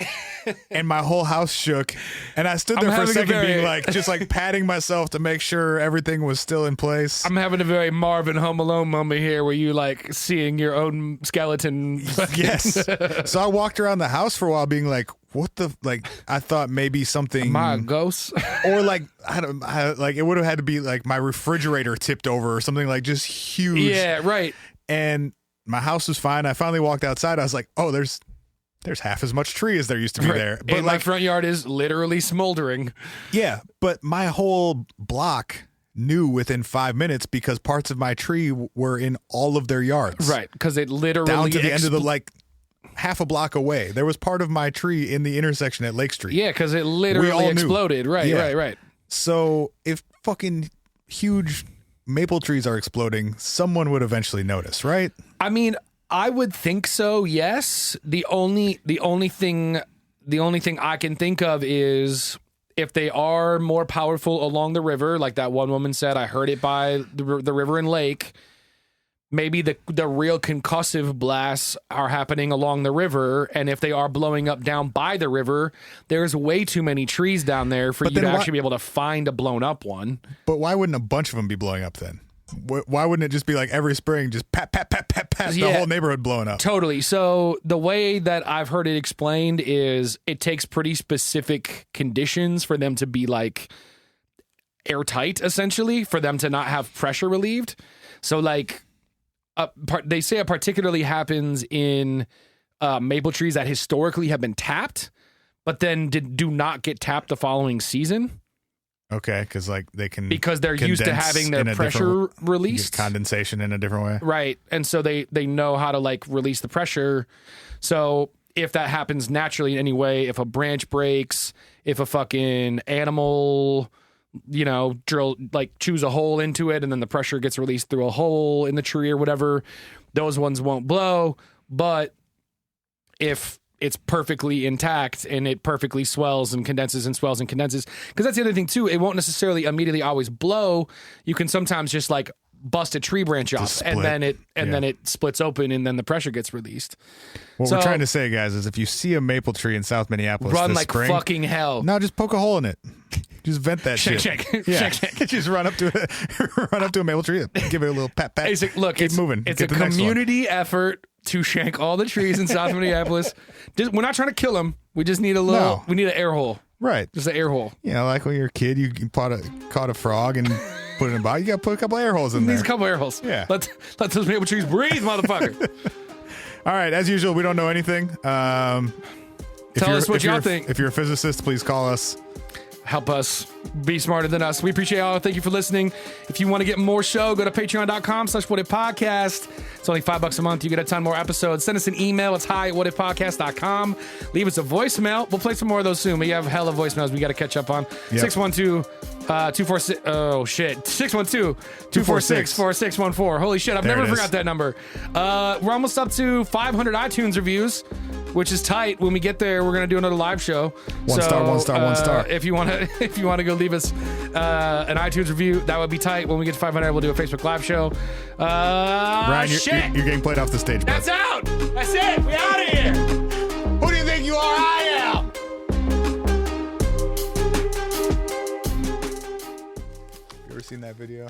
and my whole house shook. And I stood there for a second being like, just like patting myself to make sure everything was still in place. I'm having a very Marvin Home Alone moment here where you like seeing your own skeleton. Yes. So I walked around the house for a while being like, what the, like, I thought maybe something. Am I a ghost? Or like, like it would have had to be like my refrigerator tipped over or something like just huge. Yeah, right. And my house was fine. I finally walked outside. I was like, oh, there's half as much tree as there used to be there. But and like, my front yard is literally smoldering. Yeah, but my whole block knew within 5 minutes because parts of my tree were in all of their yards. Right, because it literally down to the end of the like half a block away. There was part of my tree in the intersection at Lake Street. Yeah, because it literally exploded. Knew. Right, yeah. right. So if fucking huge maple trees are exploding, someone would eventually notice, right? I mean, I would think so. Yes. The only thing I can think of is if they are more powerful along the river, like that one woman said, I heard it by the river and lake. Maybe the real concussive blasts are happening along the river, and if they are blowing up down by the river, there's way too many trees down there for you to actually be able to find a blown up one. But why wouldn't a bunch of them be blowing up then? Why wouldn't it just be like every spring, just pat, the whole neighborhood blowing up? Totally. So the way that I've heard it explained is it takes pretty specific conditions for them to be like airtight, essentially, for them to not have pressure relieved. So like, they say it particularly happens in maple trees that historically have been tapped, but then do not get tapped the following season. Okay, because like because they're used to having their pressure released, condensation in a different way, right? And so they know how to like release the pressure. So if that happens naturally in any way, if a branch breaks, if a fucking animal, chews a hole into it and then the pressure gets released through a hole in the tree or whatever, those ones won't blow. But if it's perfectly intact and it perfectly swells and condenses and swells and condenses, because that's the other thing too, it won't necessarily immediately always blow. You can sometimes just like bust a tree branch off, and then it splits open, and then the pressure gets released. What we're trying to say, guys, is if you see a maple tree in South Minneapolis run this like spring, fucking hell. no, just poke a hole in it. Just vent that shit. Shake. Just run up to a maple tree, give it a little pat. Look, keep moving. It's a community effort to shank all the trees in South Minneapolis. We're not trying to kill them. We just need we need an air hole. Right. Just an air hole. You know, like when you're a kid, you caught a frog and put it in a bottle. You got to put a couple air holes in there. Needs a couple air holes. Yeah. Let those maple trees breathe, motherfucker. All right. As usual, we don't know anything. Tell us what y'all think. If you're a physicist, please call us. Help us be smarter than us. We appreciate y'all. Thank you for listening. If you want to get more show, go to patreon.com/whatifpodcast. It's only $5 a month. You get a ton more episodes. Send us an email. It's hi@whatifpodcast.com. Leave us a voicemail. We'll play some more of those soon. We have hella voicemails we got to catch up on. Yep. 612-246. Oh shit. 612-246-4614. Holy shit. I've never forgot that number. We're almost up to 500 iTunes reviews, which is tight. When we get there, we're gonna do another live show. One star. If you want to go leave us an iTunes review, that would be tight. When we get to 500, we'll do a Facebook Live show. Ryan, you're getting played off the stage. That's out. That's it. We out of here. Who do you think you are? I am. You ever seen that video?